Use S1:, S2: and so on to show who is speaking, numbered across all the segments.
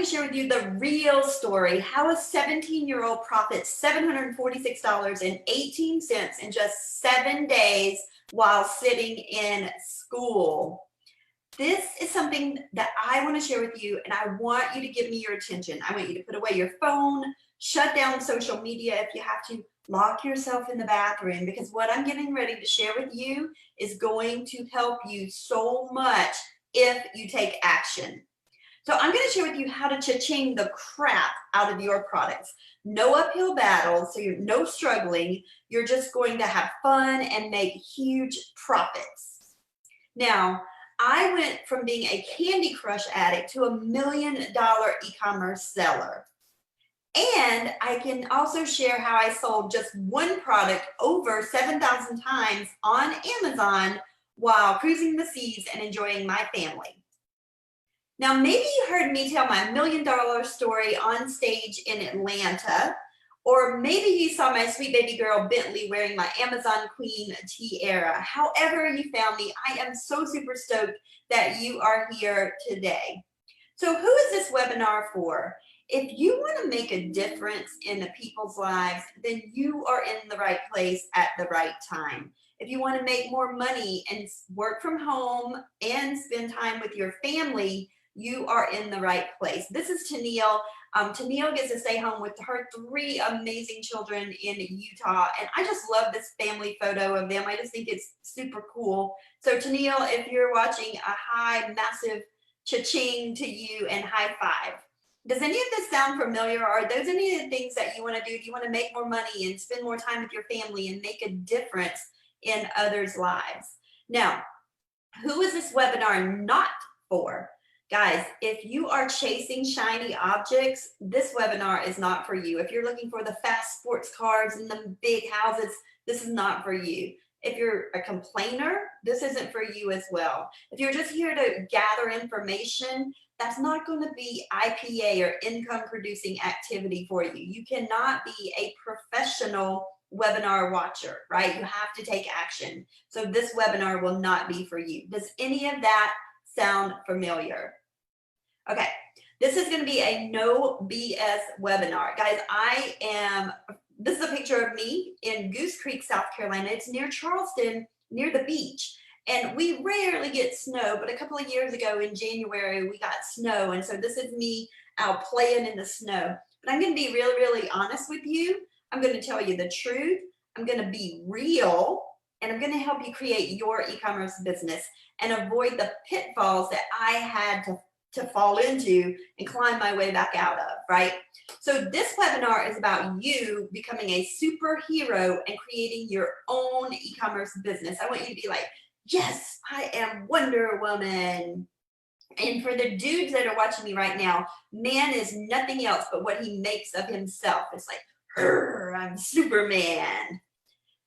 S1: to share with you the real story, how a 17-year-old profits $746.18 in just 7 days while sitting in school. This is something that I want to share with you, and I want you to give me your attention. I want you to put away your phone, shut down social media if you have to, lock yourself in the bathroom, because what I'm getting ready to share with you is going to help you so much if you take action. So I'm going to share with you how to cha-ching the crap out of your products. No uphill battles, so you're no struggling. You're just going to have fun and make huge profits. Now, I went from being a Candy Crush addict to $1 million e-commerce seller. And I can also share how I sold just one product over 7,000 times on Amazon while cruising the seas and enjoying my family. Now, maybe you heard me tell my $1 million story on stage in Atlanta, or maybe you saw my sweet baby girl Bentley wearing my Amazon Queen tiara. However you found me, I am so super stoked that you are here today. So who is this webinar for? If you want to make a difference in people's lives, then you are in the right place at the right time. If you want to make more money and work from home and spend time with your family, you are in the right place. This is Tennille. Tennille gets to stay home with her 3 amazing children in Utah, and I just love this family photo of them. I just think it's super cool. So Tennille, if you're watching, a high, massive cha-ching to you and high five. Does any of this sound familiar? Are those any of the things that you want to do? Do you want to make more money and spend more time with your family and make a difference in others' lives? Now, who is this webinar not for? Guys, if you are chasing shiny objects, this webinar is not for you. If you're looking for the fast sports cars and the big houses, this is not for you. If you're a complainer, this isn't for you as well. If you're just here to gather information, that's not going to be IPA or income producing activity for you. You cannot be a professional webinar watcher, right? You have to take action. So this webinar will not be for you. Does any of that sound familiar? Okay, this is going to be a no BS webinar. Guys, this is a picture of me in Goose Creek, South Carolina. It's near Charleston, near the beach. And we rarely get snow, but a couple of years ago in January, we got snow. And so this is me out playing in the snow. But I'm going to be really, really honest with you. I'm going to tell you the truth. I'm going to be real. And I'm going to help you create your e-commerce business and avoid the pitfalls that I had to fall into and climb my way back out of, right? So this webinar is about you becoming a superhero and creating your own e-commerce business. I want you to be like, yes, I am Wonder Woman. And for the dudes that are watching me right now, man is nothing else but what he makes of himself. It's like, I'm Superman.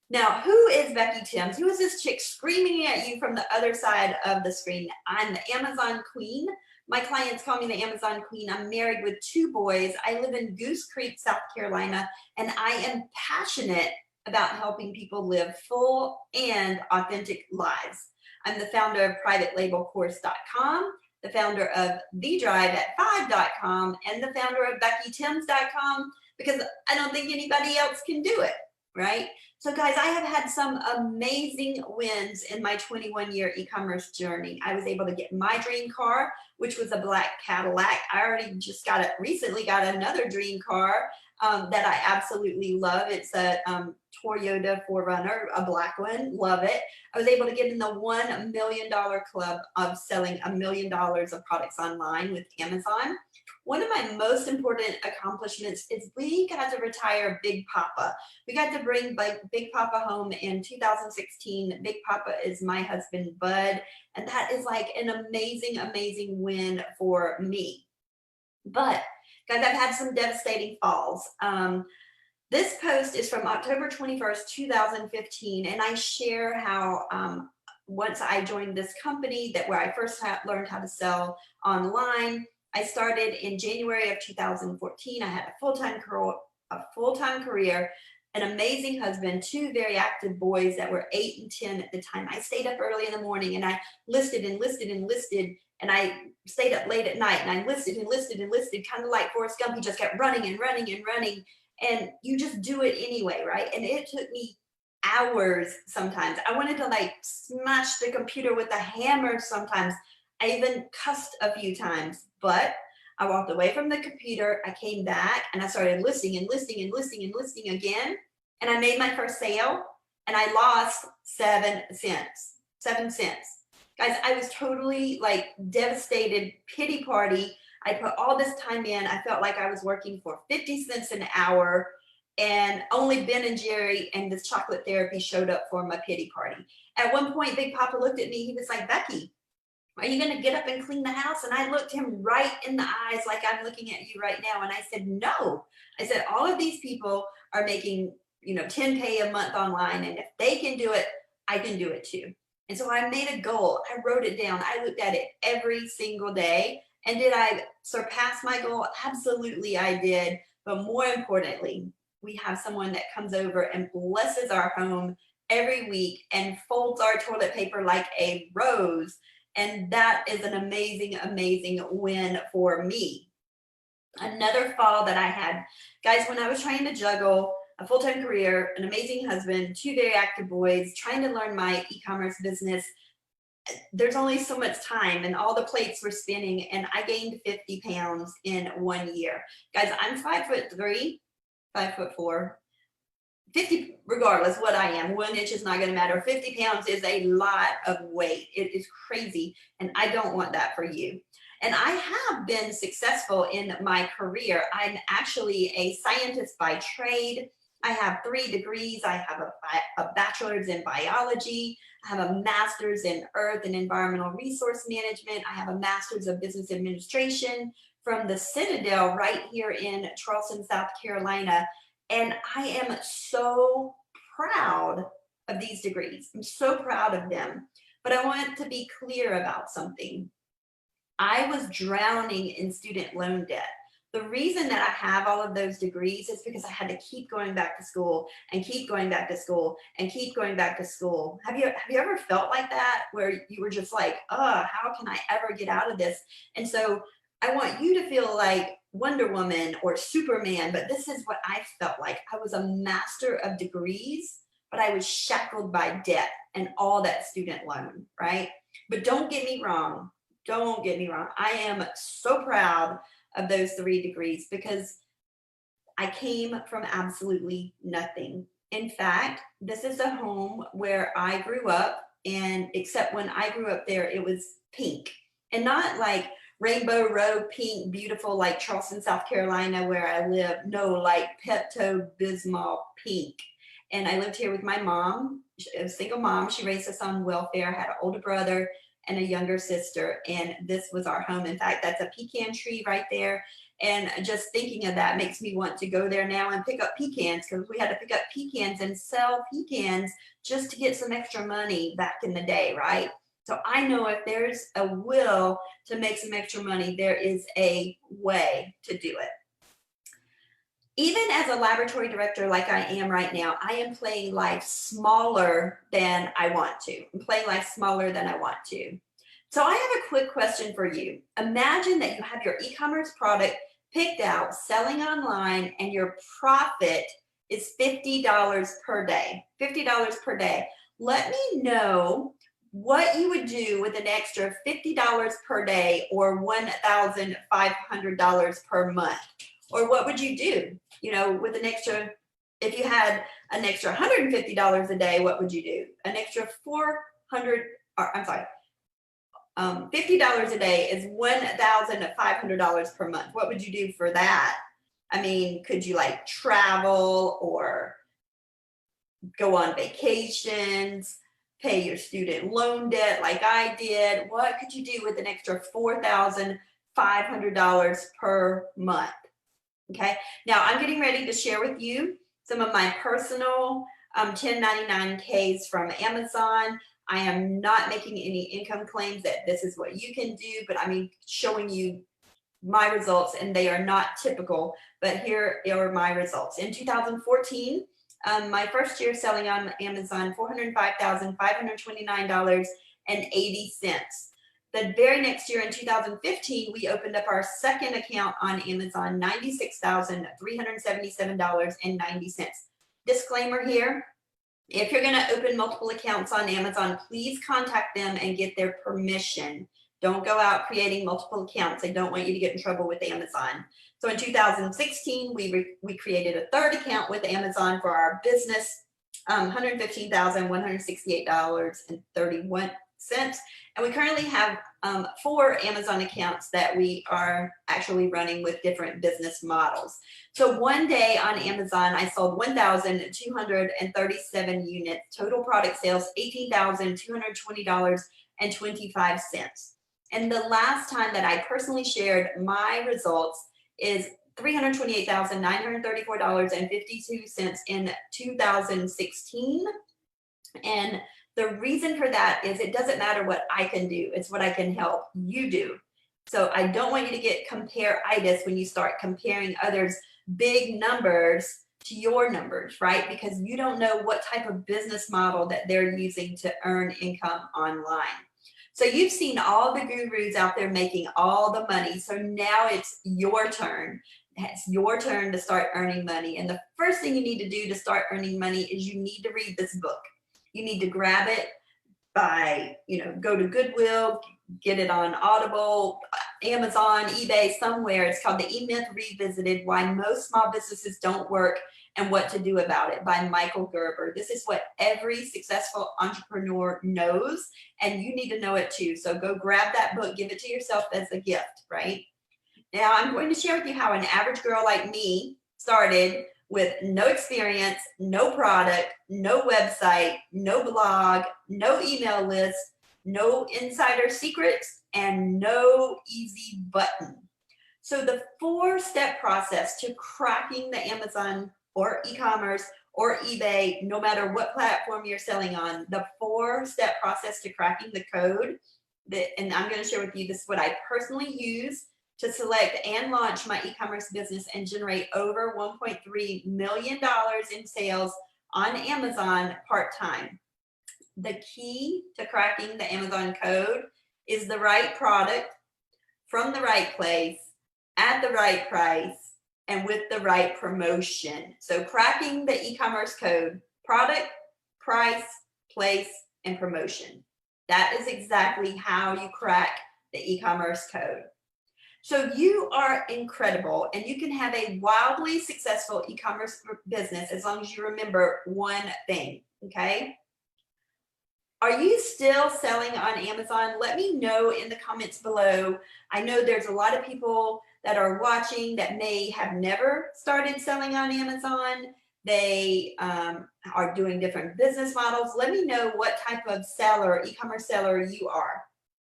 S1: Now, who is Becky Thames? Who is this chick screaming at you from the other side of the screen? I'm the Amazon Queen. My clients call me the Amazon Queen. I'm married with 2 boys. I live in Goose Creek, South Carolina, and I am passionate about helping people live full and authentic lives. I'm the founder of PrivateLabelCourse.com, the founder of TheDriveAt5.com, and the founder of BeckyThames.com, because I don't think anybody else can do it, right? So guys, I have had some amazing wins in my 21-year e-commerce journey. I was able to get my dream car, which was a black Cadillac. I already just recently got another dream car that I absolutely love. It's a Toyota 4Runner, a black one, love it. I was able to get in the $1 million club of selling $1 million of products online with Amazon. One of my most important accomplishments is we got to retire Big Papa. We got to bring Big Papa home in 2016. Big Papa is my husband, Bud, and that is like an amazing, amazing win for me. But guys, I've had some devastating falls. This post is from October 21st, 2015, and I share how once I joined this company where I first learned how to sell online. I started in January of 2014. I had a full-time career, an amazing husband, 2 very active boys that were 8 and 10 at the time. I stayed up early in the morning and I listed, and I stayed up late at night and I listed and listed and listed, kind of like Forrest Gump. He just kept running and running and running, and you just do it anyway, right? And it took me hours sometimes. I wanted to like smash the computer with a hammer sometimes. I even cussed a few times, but I walked away from the computer. I came back and I started listing and listing and listing and listing again. And I made my first sale and I lost 7 cents. 7 cents. Guys, I was totally like devastated, pity party. I put all this time in. I felt like I was working for 50 cents an hour, and only Ben and Jerry and this chocolate therapy showed up for my pity party. At one point, Big Papa looked at me. He was like, Becky, are you going to get up and clean the house? And I looked him right in the eyes like I'm looking at you right now. And I said, no. I said, all of these people are making, 10K a month online. And if they can do it, I can do it too. And so I made a goal. I wrote it down. I looked at it every single day. And did I surpass my goal? Absolutely, I did. But more importantly, we have someone that comes over and blesses our home every week and folds our toilet paper like a rose. And that is an amazing, amazing win for me. Another fall that I had, guys, when I was trying to juggle a full-time career, an amazing husband, 2 very active boys, trying to learn my e-commerce business, there's only so much time and all the plates were spinning, and I gained 50 pounds in 1 year. Guys, I'm 5'3", 5'4", 50, regardless what I am, 1 inch is not going to matter. 50 pounds is a lot of weight. It is crazy. And I don't want that for you. And I have been successful in my career. I'm actually a scientist by trade. I have 3 degrees. I have a bachelor's in biology. I have a master's in earth and environmental resource management. I have a master's of business administration from the Citadel right here in Charleston, South Carolina. And I am so proud of these degrees. I'm so proud of them. But I want to be clear about something. I was drowning in student loan debt. The reason that I have all of those degrees is because I had to keep going back to school and keep going back to school and keep going back to school. Have you ever felt like that, where you were just like, how can I ever get out of this? And so I want you to feel like Wonder Woman or Superman, but this is what I felt like. I was a master of degrees, but I was shackled by debt and all that student loan, right? But don't get me wrong. Don't get me wrong. I am so proud of those 3 degrees because I came from absolutely nothing. In fact, this is a home where I grew up, and except when I grew up there, it was pink, and not like Rainbow Road pink, beautiful like Charleston, South Carolina, where I live. No, like Pepto-Bismol pink. And I lived here with my mom, a single mom. She raised us on welfare, had an older brother and a younger sister, and this was our home. In fact, that's a pecan tree right there. And just thinking of that makes me want to go there now and pick up pecans, because we had to pick up pecans and sell pecans just to get some extra money back in the day, right? So I know if there's a will to make some extra money, there is a way to do it. Even as a laboratory director like I am right now, I am playing life smaller than I want to. I'm playing life smaller than I want to. So I have a quick question for you. Imagine that you have your e-commerce product picked out, selling online, and your profit is $50 per day. $50 per day. Let me know what you would do with an extra $50 per day or $1,500 per month. Or what would you do, with an extra, if you had an extra $150 a day, what would you do? An extra $50 a day is $1,500 per month. What would you do for that? I mean, could you like travel or go on vacations, pay your student loan debt like I did? What could you do with an extra $4,500 per month? Okay, now I'm getting ready to share with you some of my personal 1099Ks from Amazon. I am not making any income claims that this is what you can do, but I'm showing you my results, and they are not typical, but here are my results. In 2014, my first year selling on Amazon, $405,529.80. The very next year in 2015, we opened up our second account on Amazon, $96,377.90. Disclaimer here, if you're going to open multiple accounts on Amazon, please contact them and get their permission. Don't go out creating multiple accounts. I don't want you to get in trouble with Amazon. So in 2016, we created a third account with Amazon for our business, $115,168.31. And we currently have 4 Amazon accounts that we are actually running with different business models. So one day on Amazon, I sold 1,237 units, total product sales, $18,220.25. And the last time that I personally shared my results is $328,934.52 in 2016. And the reason for that is it doesn't matter what I can do. It's what I can help you do. So I don't want you to get compare-itis when you start comparing others' big numbers to your numbers, right? Because you don't know what type of business model that they're using to earn income online. So you've seen all the gurus out there making all the money. So now it's your turn. It's your turn to start earning money. And the first thing you need to do to start earning money is you need to read this book. You need to grab it by, go to Goodwill, get it on Audible, Amazon, eBay, somewhere. It's called The E-Myth Revisited, Why Most Small Businesses Don't Work and What to Do About It by Michael Gerber. This is what every successful entrepreneur knows, and you need to know it too. So go grab that book, give it to yourself as a gift, right? Now I'm going to share with you how an average girl like me started with no experience, no product, no website, no blog, no email list, no insider secrets, and no easy button. So the 4-step process to cracking the Amazon or e-commerce or eBay, no matter what platform you're selling on, the 4-step process to cracking the code, and I'm going to share with you, this is what I personally use to select and launch my e-commerce business and generate over $1.3 million in sales on Amazon part-time. The key to cracking the Amazon code is the right product from the right place at the right price and with the right promotion. So cracking the e-commerce code, product, price, place, and promotion. That is exactly how you crack the e-commerce code. So you are incredible, and you can have a wildly successful e-commerce business as long as you remember one thing, okay? Are you still selling on Amazon? Let me know in the comments below. I know there's a lot of people that are watching that may have never started selling on Amazon. They are doing different business models. Let me know what type of seller, e-commerce seller you are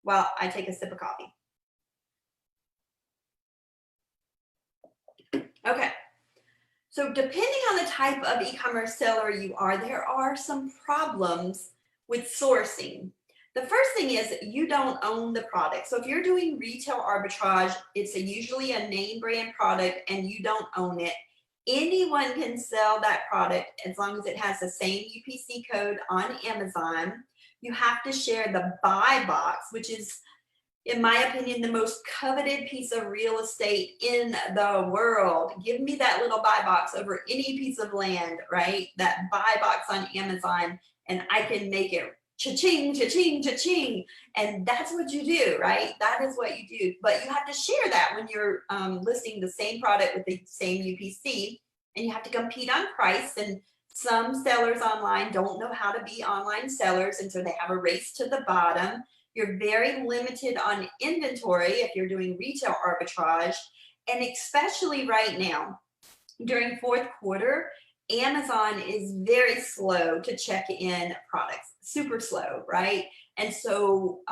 S1: while I take a sip of coffee. Okay, so depending on the type of e-commerce seller you are, there are some problems with sourcing. The first thing is you don't own the product. So if you're doing retail arbitrage, it's usually a name brand product and you don't own it. Anyone can sell that product as long as it has the same UPC code on Amazon. You have to share the buy box, which is, in my opinion, the most coveted piece of real estate in the world. Give me that little buy box over any piece of land, right? That buy box on Amazon, and I can make it cha-ching, cha-ching, cha-ching. And that's what you do, right? That is what you do. But you have to share that when you're listing the same product with the same UPC, and you have to compete on price. And some sellers online don't know how to be online sellers, and so they have a race to the bottom. You're very limited on inventory if you're doing retail arbitrage. And especially right now, during fourth quarter, Amazon is very slow to check in products, super slow, right? And so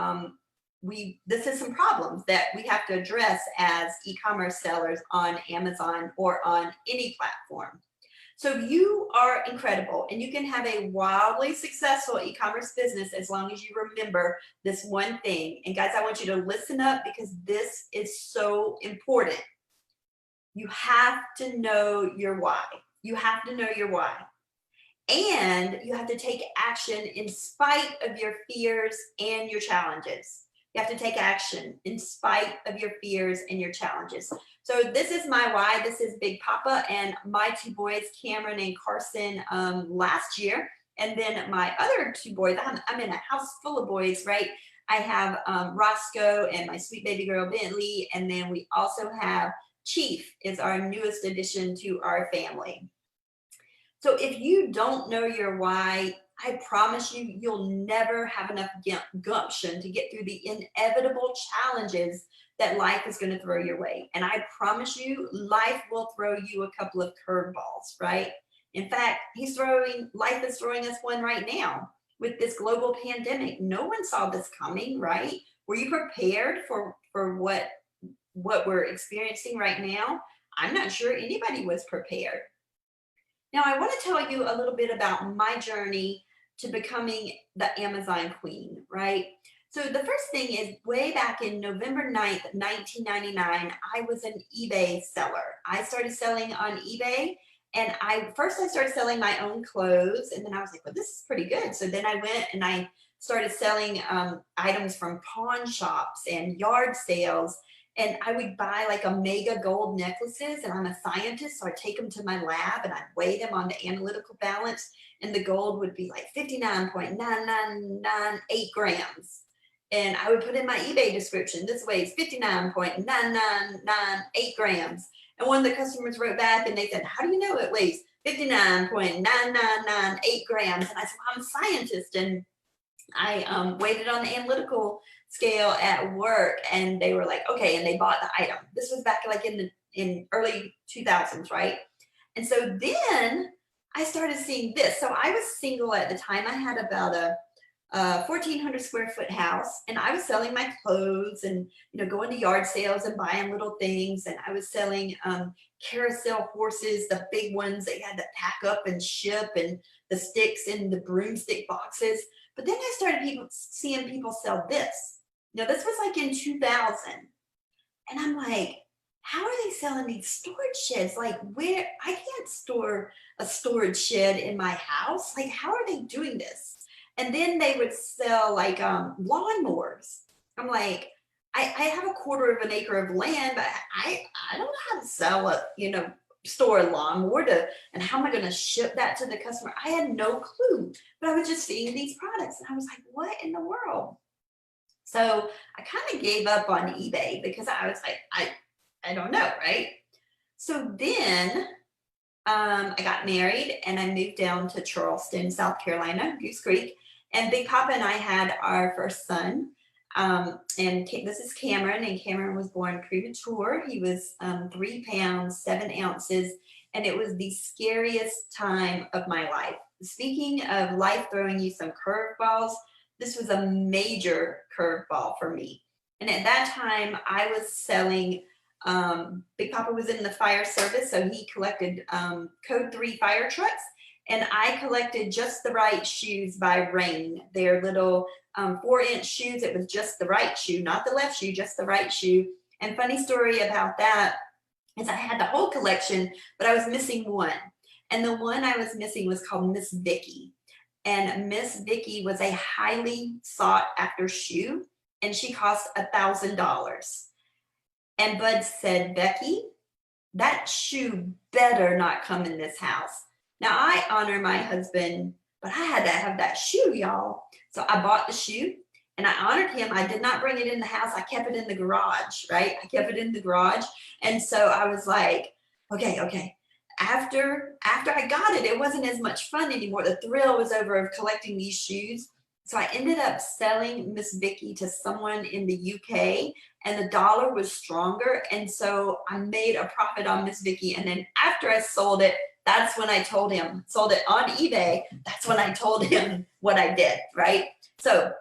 S1: this is some problems that we have to address as e-commerce sellers on Amazon or on any platform. So you are incredible, and you can have a wildly successful e-commerce business as long as you remember this one thing. And guys, I want you to listen up because this is so important. You have to know your why. You have to know your why. And you have to take action in spite of your fears and your challenges. You have to take action in spite of your fears and your challenges. So this is my why. This is Big Papa and my two boys, Cameron and Carson, last year. And then my other two boys, I'm in a house full of boys, right? I have Roscoe and my sweet baby girl, Bentley. And then we also have Chief is our newest addition to our family. So if you don't know your why, I promise you, you'll never have enough gumption to get through the inevitable challenges that life is going to throw your way. And I promise you, life will throw you a couple of curveballs, right? In fact, life is throwing us one right now with this global pandemic. No one saw this coming, right? Were you prepared for what we're experiencing right now? I'm not sure anybody was prepared. Now, I want to tell you a little bit about my journey to becoming the Amazon queen, right? So the first thing is way back in November 9th, 1999, I was an eBay seller. I started selling on eBay, and I started selling my own clothes, and then I was like, well, this is pretty good. So then I went and I started selling items from pawn shops and yard sales. And I would buy like omega gold necklaces, and I'm a scientist, so I'd take them to my lab and I'd weigh them on the analytical balance, and the gold would be like 59.9998 grams. And I would put in my eBay description, this weighs 59.9998 grams. And one of the customers wrote back and they said, how do you know it weighs 59.9998 grams? And I said, well, I'm a scientist, and I weighed it on the analytical scale at work, and they were like, okay, and they bought the item. This was back like in early 2000s, right? And so then I started seeing this. So I was single at the time. I had about a 1,400 square foot house, and I was selling my clothes and going to yard sales and buying little things. And I was selling carousel horses, the big ones that you had to pack up and ship, and the sticks in the broomstick boxes. But then I started seeing people sell this. Now, this was like in 2000. And I'm like, how are they selling these storage sheds? Like, where? I can't store a storage shed in my house. Like, how are they doing this? And then they would sell like lawnmowers. I'm like, I have a quarter of an acre of land, but I don't know how to sell store a lawnmower and how am I going to ship that to the customer? I had no clue, but I was just seeing these products and I was like, what in the world? So I kind of gave up on eBay because I was like, I don't know, right? So then I got married and I moved down to Charleston, South Carolina, Goose Creek, and Big Papa and I had our first son. And this is Cameron, and Cameron was born premature. He was 3 pounds, 7 ounces, and it was the scariest time of my life. Speaking of life throwing you some curveballs, this was a major curveball for me. And at that time, I was selling, Big Papa was in the fire service, so he collected Code 3 fire trucks, and I collected Just the Right shoes by Rain. They're little 4-inch shoes. It was just the right shoe, not the left shoe, just the right shoe. And funny story about that is I had the whole collection, but I was missing one. And the one I was missing was called Miss Becky. And Miss Becky was a highly sought after shoe, and she cost $1,000. And Bud said, Becky, that shoe better not come in this house. Now, I honor my husband, but I had to have that shoe, y'all. So I bought the shoe and I honored him. I did not bring it in the house. I kept it in the garage, right? I kept it in the garage. And so I was like, okay. After I got it, it wasn't as much fun anymore. The thrill was over of collecting these shoes. So I ended up selling Miss Becky to someone in the UK, and the dollar was stronger. And so I made a profit on Miss Becky. And then after I sold it, that's when I told him, sold it on eBay. That's when I told him what I did, right? So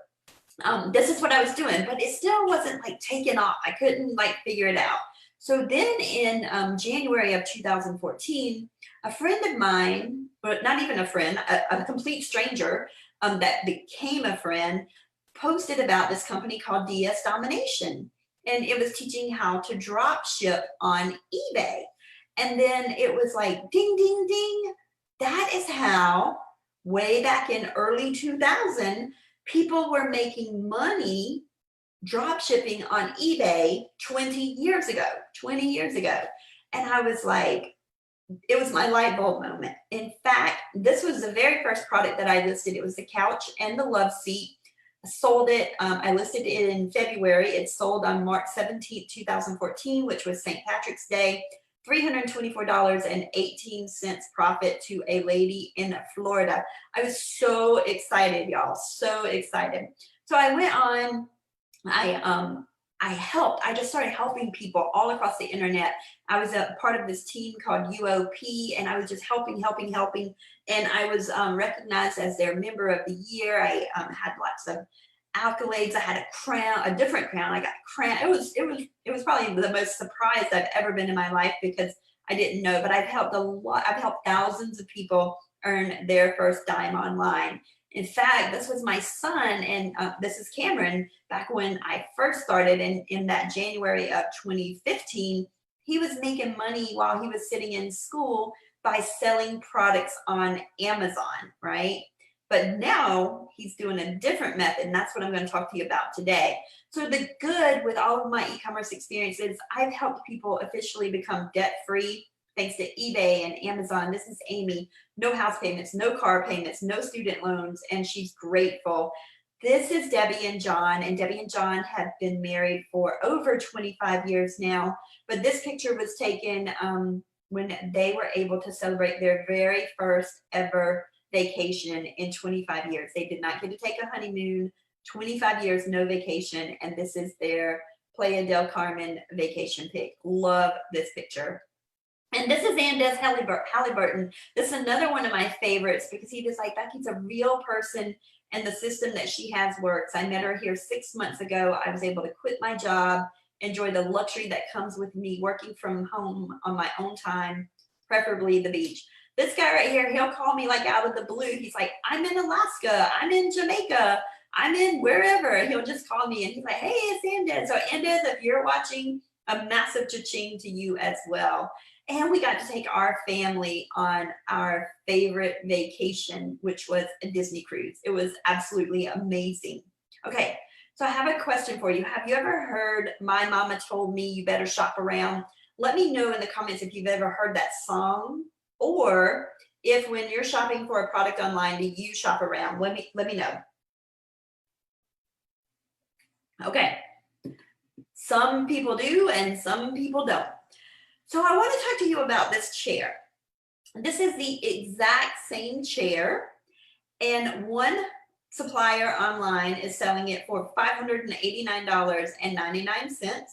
S1: this is what I was doing, but it still wasn't like taking off. I couldn't like figure it out. So then in January of 2014, a friend of mine, but not even a friend, a complete stranger that became a friend, posted about this company called DS Domination. And it was teaching how to drop ship on eBay. And then it was like, ding, ding, ding. That is how, way back in early 2000, people were making money drop shipping on eBay 20 years ago, 20 years ago. And I was like, it was my light bulb moment. In fact, this was the very first product that I listed. It was the couch and the love seat. I sold it. I listed it in February. It sold on March 17th, 2014, which was St. Patrick's Day. $324.18 profit to a lady in Florida. I was so excited, y'all, so excited. So I went on, I just started helping people all across the internet. I was a part of this team called UOP, and I was just helping. And I was recognized as their member of the year. I had lots of accolades. I had a crown, a different crown. I got a crown. It was probably the most surprised I've ever been in my life, because I didn't know, but I've helped a lot. I've helped thousands of people earn their first dime online. In fact, this was my son, and this is Cameron. Back when I first started in that January of 2015, he was making money while he was sitting in school by selling products on Amazon, right? But now he's doing a different method, and that's what I'm going to talk to you about today. So the good with all of my e-commerce experiences, I've helped people officially become debt-free thanks to eBay and Amazon. This is Amy. No house payments, no car payments, no student loans, and she's grateful. This is Debbie and John, and Debbie and John have been married for over 25 years now, but this picture was taken when they were able to celebrate their very first ever vacation in 25 years. They did not get to take a honeymoon, 25 years, no vacation, and this is their Playa del Carmen vacation pic. Love this picture. And this is Andez Halliburton. This is another one of my favorites, because he was like, Becky's a real person, and the system that she has works. I met her here 6 months ago. I was able to quit my job, enjoy the luxury that comes with me working from home on my own time, preferably the beach. This guy right here, he'll call me like out of the blue. He's like, I'm in Alaska, I'm in Jamaica, I'm in wherever. He'll just call me and he's like, hey, it's Andez. So Andez, if you're watching, a massive cha-ching to you as well. And we got to take our family on our favorite vacation, which was a Disney cruise. It was absolutely amazing. Okay, so I have a question for you. Have you ever heard My Mama Told Me You Better Shop Around? Let me know in the comments if you've ever heard that song, or if when you're shopping for a product online, do you shop around? Let me know. Okay, some people do and some people don't. So I want to talk to you about this chair. This is the exact same chair, and one supplier online is selling it for $589.99.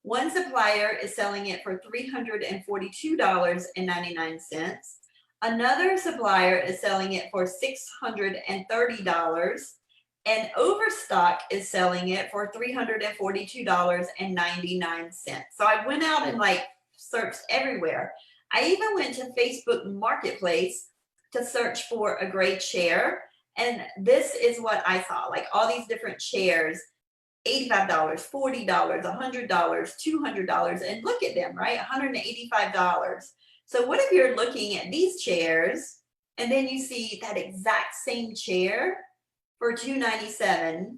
S1: One supplier is selling it for $342.99. Another supplier is selling it for $630, and Overstock is selling it for $342.99. So I went out and searched everywhere. I even went to Facebook Marketplace to search for a great chair, and this is what I saw, like all these different chairs, $85, $40, $100, $200, and look at them, right? $185. So what if you're looking at these chairs and then you see that exact same chair for $297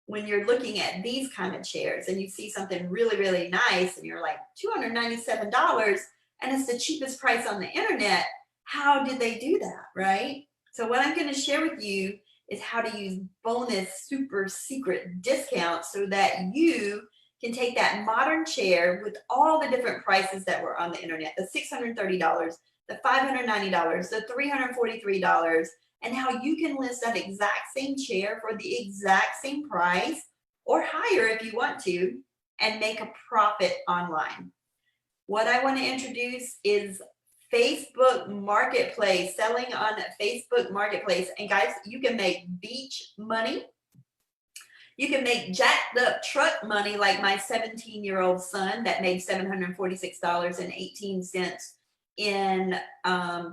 S1: when you're looking at these kind of chairs, and you see something really, really nice and you're like, $297, and it's the cheapest price on the internet. How did they do that, right? So what I'm going to share with you is how to use bonus super secret discounts so that you can take that modern chair with all the different prices that were on the internet, the $630, the $590, the $343, and how you can list that exact same chair for the exact same price or higher if you want to, and make a profit online. What I want to introduce is Facebook Marketplace, selling on Facebook Marketplace. And guys, you can make beach money. You can make jacked up truck money, like my 17-year-old son that made $746.18 in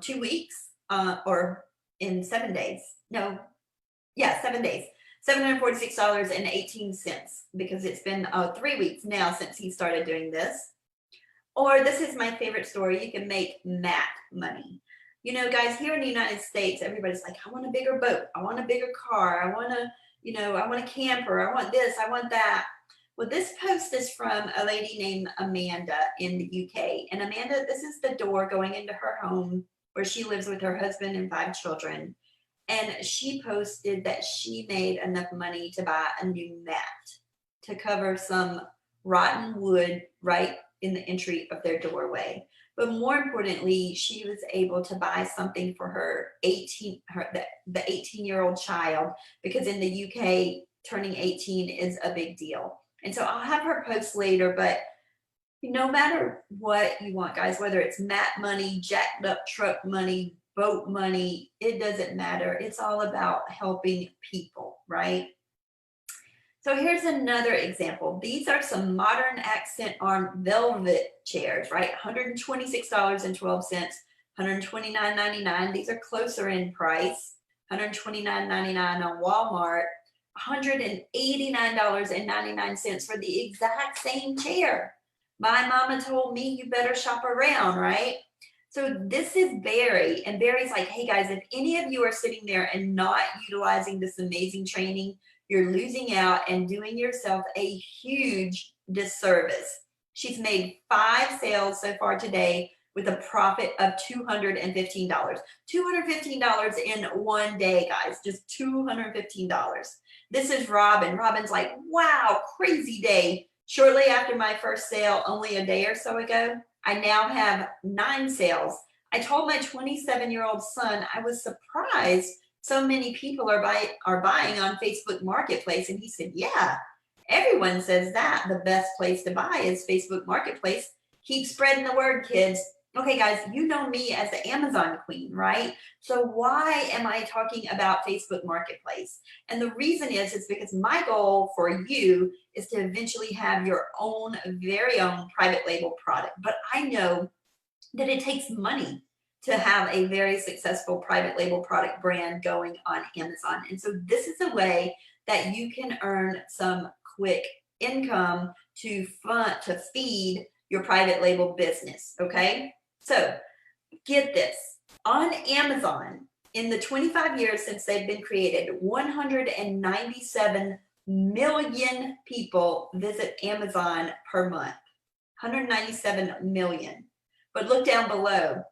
S1: 2 weeks, or in 7 days. No, yeah, 7 days. $746.18, because it's been 3 weeks now since he started doing this. Or this is my favorite story. You can make Mac money. You know, guys, here in the United States, everybody's like, I want a bigger boat. I want a bigger car. I want to you know, I want a camper, I want this, I want that. Well, this post is from a lady named Amanda in the UK. And Amanda, this is the door going into her home where she lives with her husband and 5 children. And she posted that she made enough money to buy a new mat to cover some rotten wood right in the entry of their doorway. But more importantly, she was able to buy something for the 18-year-old child, because in the UK, turning 18 is a big deal. And so I'll have her post later, but no matter what you want, guys, whether it's mat money, jacked up truck money, boat money, it doesn't matter. It's all about helping people, right? So here's another example. These are some modern accent arm velvet chairs, right? $126.12, $129.99. These are closer in price. $129.99 on Walmart. $189.99 for the exact same chair. My mama told me you better shop around, right? So this is Barry, and Barry's like, hey guys, if any of you are sitting there and not utilizing this amazing training, you're losing out and doing yourself a huge disservice. She's made 5 sales so far today with a profit of $215. $215 in one day, guys, just $215. This is Robin. Robin's like, wow, crazy day. Shortly after my first sale, only a day or so ago, I now have 9 sales. I told my 27-year-old son I was surprised so many people are buying on Facebook Marketplace. And he said, yeah, everyone says that the best place to buy is Facebook Marketplace. Keep spreading the word, kids. Okay, guys, you know me as the Amazon queen, right? So why am I talking about Facebook Marketplace? And the reason is because my goal for you is to eventually have your own, very own private label product. But I know that it takes money to have a very successful private label product brand going on Amazon. And so this is a way that you can earn some quick income to feed your private label business, okay? So get this, on Amazon, in the 25 years since they've been created, 197 million people visit Amazon per month, 197 million. But look down below,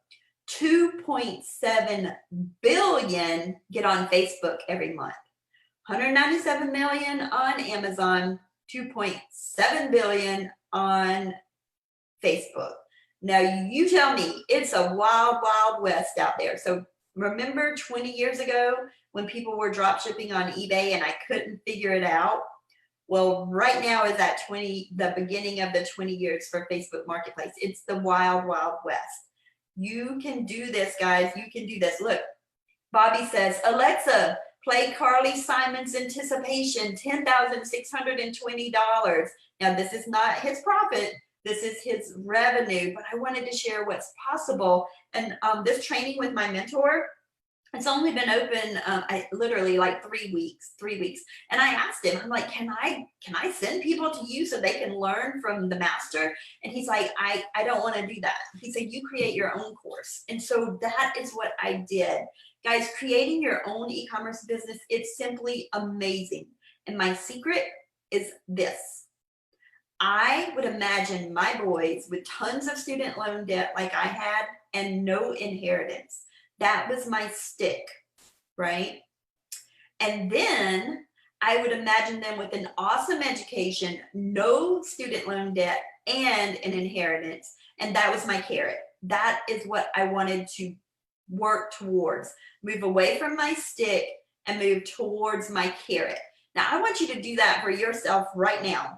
S1: 2.7 billion get on Facebook every month. 197 million on Amazon, 2.7 billion on Facebook. Now you tell me, it's a wild, wild west out there. So remember 20 years ago when people were drop shipping on eBay and I couldn't figure it out? Well, right now is the beginning of the 20 years for Facebook Marketplace. It's the wild, wild west. You can do this, guys. You can do this. Look, Bobby says, Alexa, play Carly Simon's Anticipation, $10,620. Now, this is not his profit. This is his revenue, but I wanted to share what's possible. And this training with my mentor, it's only been open, literally like 3 weeks. And I asked him, I'm like, can I send people to you so they can learn from the master? And he's like, I don't want to do that. He said, you create your own course. And so that is what I did. Guys, creating your own e-commerce business, it's simply amazing. And my secret is this. I would imagine my boys with tons of student loan debt like I had and no inheritance. That was my stick, right? And then I would imagine them with an awesome education, no student loan debt, and an inheritance. And that was my carrot. That is what I wanted to work towards. Move away from my stick and move towards my carrot. Now, I want you to do that for yourself right now.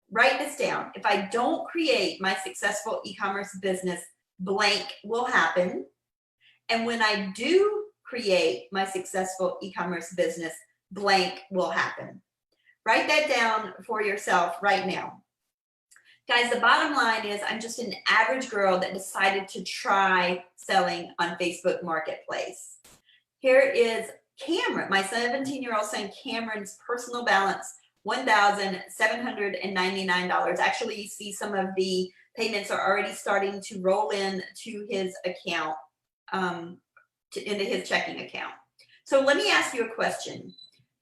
S1: Write this down. If I don't create my successful e-commerce business, blank will happen. And when I do create my successful e-commerce business, blank will happen. Write that down for yourself right now. Guys, the bottom line is I'm just an average girl that decided to try selling on Facebook Marketplace. Here is Cameron, my 17-year-old son Cameron's personal balance, $1,799. Actually, you see some of the payments are already starting to roll in to his account. Into his checking account. So let me ask you a question.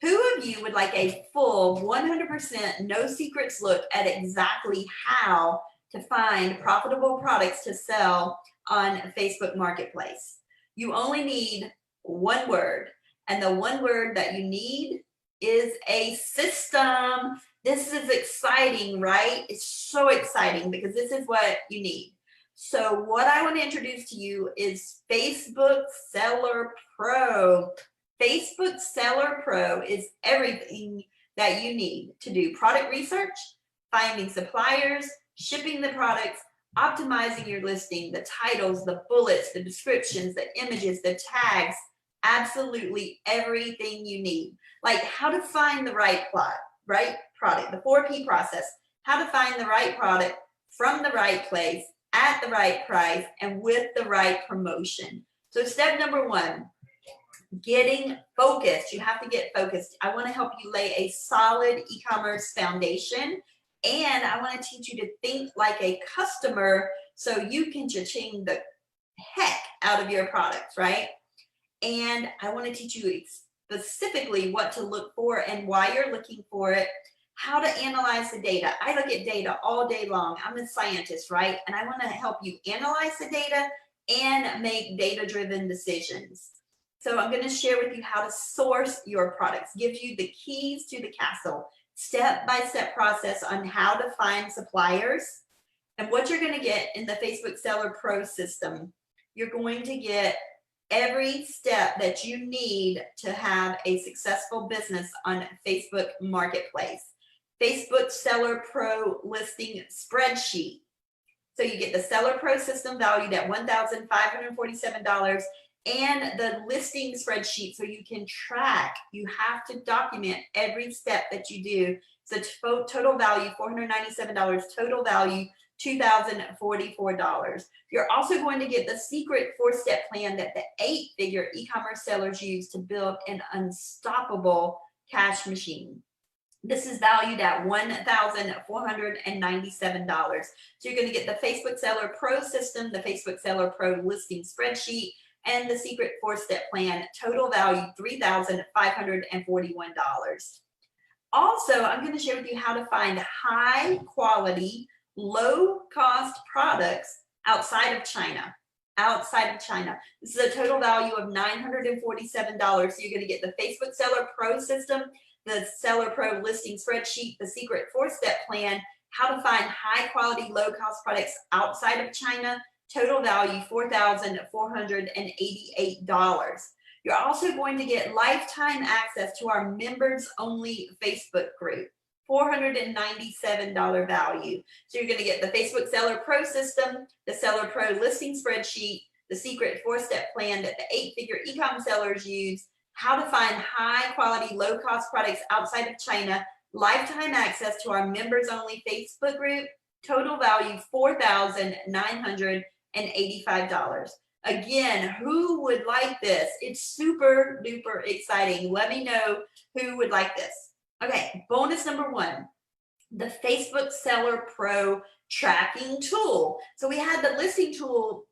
S1: Who of you would like a full 100% no secrets look at exactly how to find profitable products to sell on Facebook Marketplace? You only need one word, and the one word that you need is a system. This is exciting, right? It's so exciting because this is what you need. So what I want to introduce to you is Facebook Seller Pro. Facebook Seller Pro is everything that you need to do product research, finding suppliers, shipping the products, optimizing your listing, the titles, the bullets, the descriptions, the images, the tags, absolutely everything you need. Like how to find the right product, the 4P process, how to find the right product from the right place at the right price and with the right promotion. So step number one, getting focused. You have to get focused. I want to help you lay a solid e-commerce foundation, and I want to teach you to think like a customer so you can cha-ching the heck out of your products, right? And I want to teach you specifically what to look for and why you're looking for it, how to analyze the data. I look at data all day long. I'm a scientist, right? And I want to help you analyze the data and make data-driven decisions. So I'm going to share with you how to source your products, give you the keys to the castle, step-by-step process on how to find suppliers. And what you're going to get in the Facebook Seller Pro system, you're going to get every step that you need to have a successful business on Facebook Marketplace. Facebook Seller Pro listing spreadsheet. So you get the Seller Pro system valued at $1,547 and the listing spreadsheet so you can track. You have to document every step that you do. So total value $497, total value $2,044. You're also going to get the secret 4-step plan that the 8-figure e-commerce sellers use to build an unstoppable cash machine. This is valued at $1,497. So you're going to get the Facebook Seller Pro system, the Facebook Seller Pro listing spreadsheet, and the secret 4-step plan, total value $3,541. Also, I'm going to share with you how to find high quality, low cost products outside of China. This is a total value of $947. So you're going to get the Facebook Seller Pro system, the Seller Pro listing spreadsheet, the secret 4-step plan, how to find high quality, low cost products outside of China, total value $4,488. You're also going to get lifetime access to our members only Facebook group, $497 value. So you're going to get the Facebook Seller Pro system, the Seller Pro listing spreadsheet, the secret 4-step plan that the 8-figure e-com sellers use, how to find high quality, low cost products outside of China, lifetime access to our members only Facebook group, total value $4,985. Again, who would like this? It's super duper exciting. Let me know who would like this. Okay, bonus number one, the Facebook Seller Pro tracking tool. So we had the listing tool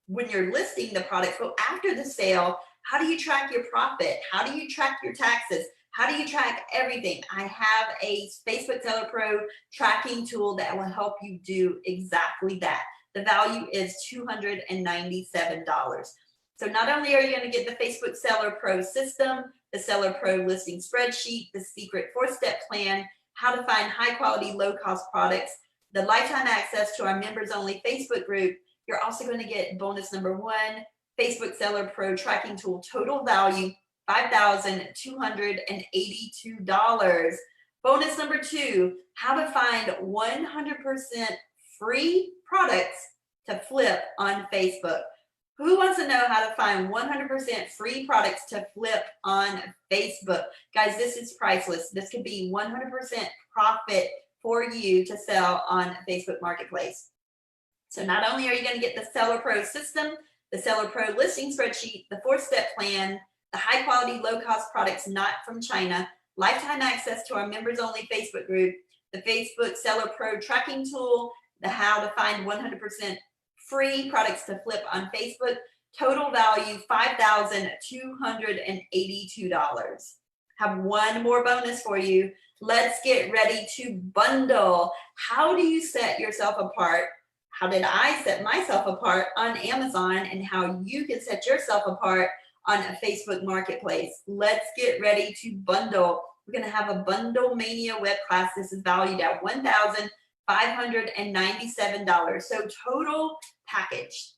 S1: when you're listing the product, but after the sale, how do you track your profit? How do you track your taxes? How do you track everything? I have a Facebook Seller Pro tracking tool that will help you do exactly that. The value is $297. So not only are you going to get the Facebook Seller Pro system, the Seller Pro listing spreadsheet, the secret 4-step plan, how to find high quality, low cost products, the lifetime access to our members only Facebook group, you're also going to get bonus number one, Facebook Seller Pro tracking tool, total value $5,282. Bonus number two, how to find 100% free products to flip on Facebook. Who wants to know how to find 100% free products to flip on Facebook? Guys, this is priceless. This could be 100% profit for you to sell on Facebook Marketplace. So not only are you going to get the Seller Pro system, the Seller Pro listing spreadsheet, the 4-step plan, the high quality, low cost products not from China, lifetime access to our members only Facebook group, the Facebook Seller Pro tracking tool, the how to find 100% free products to flip on Facebook, total value $5,282. Have one more bonus for you. Let's get ready to bundle. How do you set yourself apart? How did I set myself apart on Amazon, and how you can set yourself apart on a Facebook marketplace? Let's get ready to bundle. We're going to have a Bundle Mania web class. This is valued at $1,597. So total package.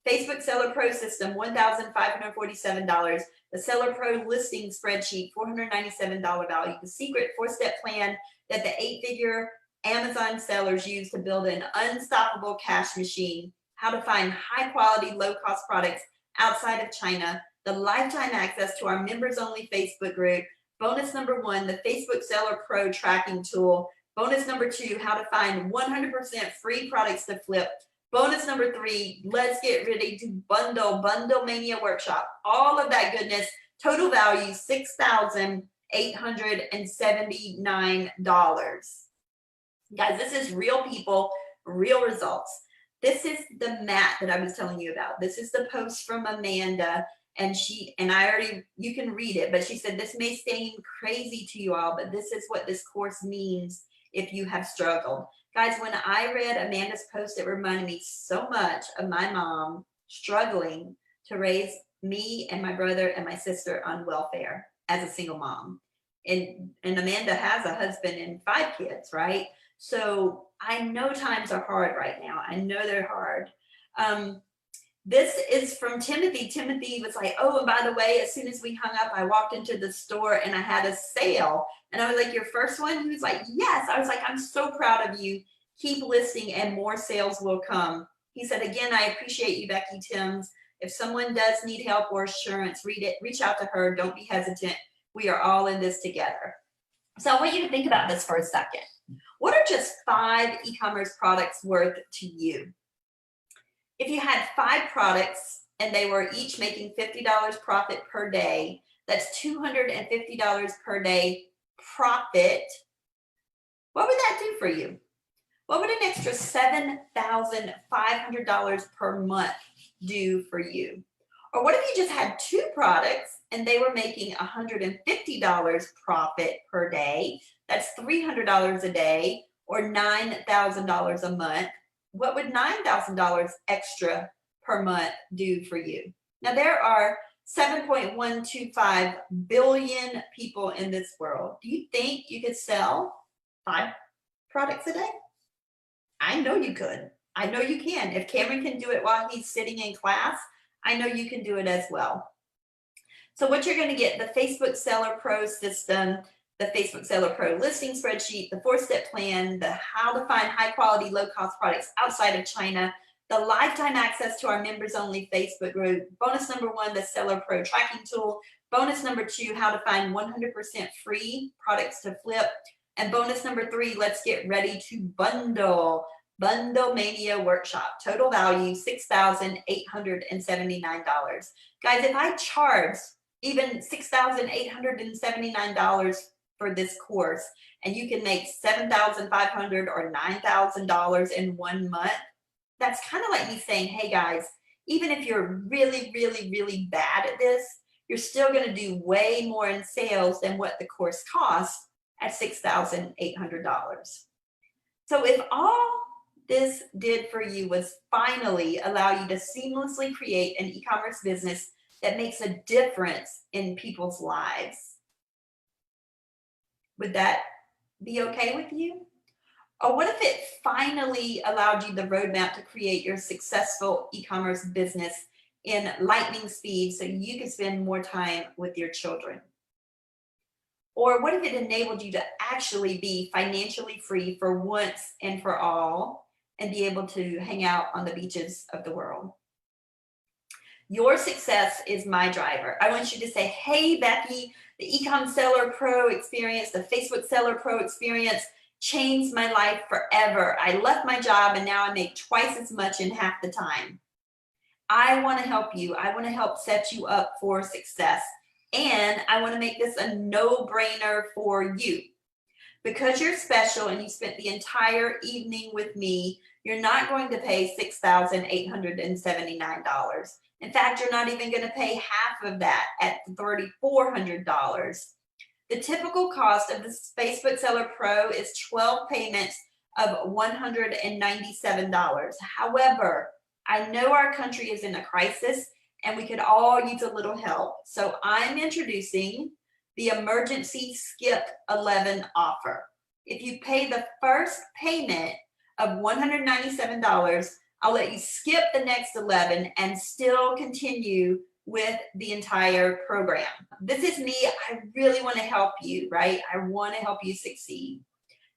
S1: Facebook Seller Pro system, $1,547. The Seller Pro listing spreadsheet, $497 value. The secret 4-step plan that the 8-figure Amazon sellers use to build an unstoppable cash machine. How to find high quality, low cost products outside of China. The lifetime access to our members only Facebook group. Bonus number 1, the Facebook Seller Pro tracking tool. Bonus number 2, how to find 100% free products to flip. Bonus number 3, let's get ready to bundle Mania workshop. All of that goodness, total value $6,879. Guys, this is real people, real results. This is the mat that I was telling you about. This is the post from Amanda, and you can read it, but she said, this may seem crazy to you all, but this is what this course means if you have struggled. Guys, when I read Amanda's post, it reminded me so much of my mom struggling to raise me and my brother and my sister on welfare as a single mom. And Amanda has a husband and 5 kids, right? So I know times are hard right now. I know they're hard. This is from Timothy. Timothy was like, oh, and by the way, as soon as we hung up, I walked into the store and I had a sale. And I was like, your first one? He was like, yes. I was like, I'm so proud of you. Keep listing and more sales will come. He said, again, I appreciate you, Becky Thames. If someone does need help or assurance, reach out to her. Don't be hesitant. We are all in this together. So I want you to think about this for a second. What are just 5 e-commerce products worth to you? If you had 5 products and they were each making $50 profit per day, that's $250 per day profit. What would that do for you? What would an extra $7,500 per month do for you? Or what if you just had 2 products and they were making $150 profit per day? That's $300 a day, or $9,000 a month. What would $9,000 extra per month do for you? Now, there are 7.125 billion people in this world. Do you think you could sell 5 products a day? I know you could. I know you can. If Cameron can do it while he's sitting in class, I know you can do it as well. So what you're going to get, the Facebook Seller Pro system, the Facebook Seller Pro listing spreadsheet, the 4-step plan, the how to find high quality, low cost products outside of China, the lifetime access to our members only Facebook group. Bonus number 1, the Seller Pro tracking tool. Bonus number 2, how to find 100% free products to flip. And bonus number 3, let's get ready to bundle Mania workshop. Total value $6,879. Guys, if I charge even $6,879 for this course, and you can make $7,500 or $9,000 in 1 month, that's kind of like me saying, hey guys, even if you're really, really, really bad at this, you're still going to do way more in sales than what the course costs at $6,800. So if all this did for you was finally allow you to seamlessly create an e-commerce business that makes a difference in people's lives, would that be okay with you? Or what if it finally allowed you the roadmap to create your successful e-commerce business in lightning speed so you could spend more time with your children? Or what if it enabled you to actually be financially free for once and for all and be able to hang out on the beaches of the world? Your success is my driver. I want you to say, hey, Becky, the Ecom Seller Pro experience, the Facebook Seller Pro experience changed my life forever. I left my job and now I make twice as much in half the time. I want to help you. I want to help set you up for success. And I want to make this a no-brainer for you. Because you're special and you spent the entire evening with me, you're not going to pay $6,879. In fact, you're not even going to pay half of that at $3,400. The typical cost of the Facebook Seller Pro is 12 payments of $197. However, I know our country is in a crisis and we could all use a little help. So I'm introducing the emergency skip 11 offer. If you pay the first payment of $197, I'll let you skip the next 11 and still continue with the entire program. This is me. I really want to help you, right? I want to help you succeed.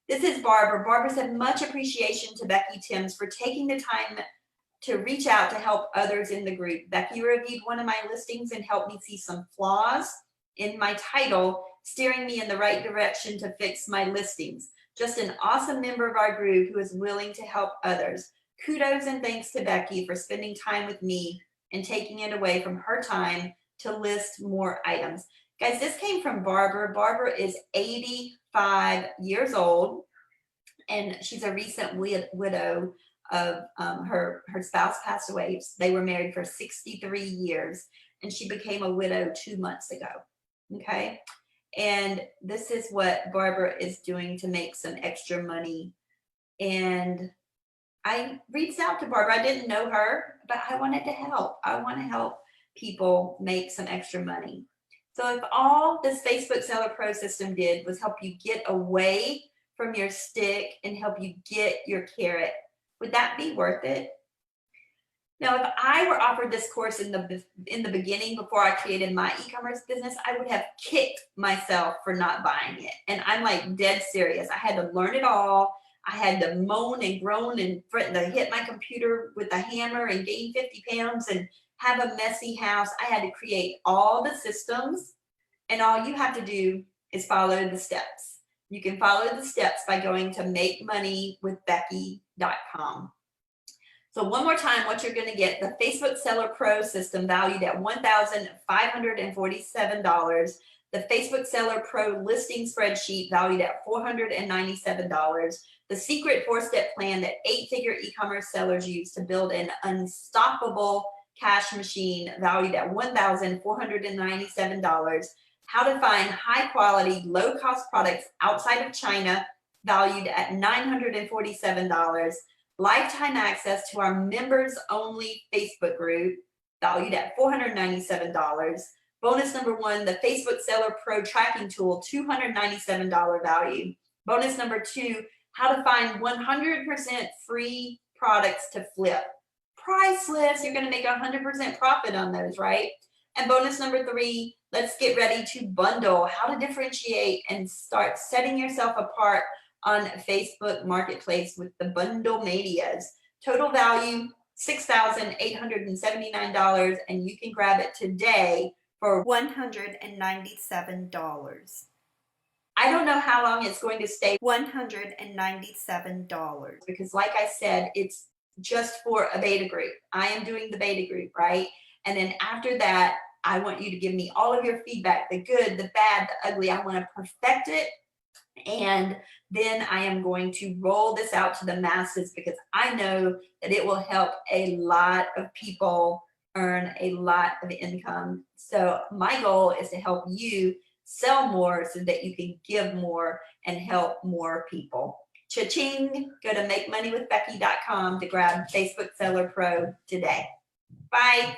S1: This is Barbara. Barbara said, much appreciation to Becky Thames for taking the time to reach out to help others in the group. Becky reviewed one of my listings and helped me see some flaws in my title, steering me in the right direction to fix my listings. Just an awesome member of our group who is willing to help others. Kudos and thanks to Becky for spending time with me and taking it away from her time to list more items. Guys, this came from Barbara. Barbara is 85 years old, and she's a recent widow of her spouse passed away. They were married for 63 years, and she became a widow 2 months ago. Okay, and this is what Barbara is doing to make some extra money. And I reached out to Barbara. I didn't know her, but I wanted to help. I want to help people make some extra money. So if all this Facebook Seller Pro system did was help you get away from your stick and help you get your carrot, would that be worth it? Now, if I were offered this course in the beginning before I created my e-commerce business, I would have kicked myself for not buying it. And I'm like dead serious. I had to learn it all. I had to moan and groan and threaten to hit my computer with a hammer and gain 50 pounds and have a messy house. I had to create all the systems, and all you have to do is follow the steps. You can follow the steps by going to makemoneywithbecky.com. So one more time, what you're going to get, the Facebook Seller Pro system valued at $1,547, the Facebook Seller Pro listing spreadsheet valued at $497, the secret 4-step plan that 8-figure e-commerce sellers use to build an unstoppable cash machine valued at $1,497, how to find high quality, low cost products outside of China valued at $947, lifetime access to our members only Facebook group valued at $497. Bonus number 1, the Facebook Seller Pro tracking tool, $297 value. Bonus number 2, how to find 100% free products to flip. Priceless. You're going to make 100% profit on those, right? And bonus number 3, let's get ready to bundle, how to differentiate and start setting yourself apart on Facebook Marketplace with the Bundle Medias. Total value, $6,879, and you can grab it today for $197. I don't know how long it's going to stay $197 because, like I said, it's just for a beta group. I am doing the beta group, right? And then after that, I want you to give me all of your feedback, the good, the bad, the ugly. I want to perfect it. And then I am going to roll this out to the masses because I know that it will help a lot of people earn a lot of income. So my goal is to help you sell more so that you can give more and help more people. Cha-ching! Go to makemoneywithbecky.com to grab Facebook Seller Pro today. Bye.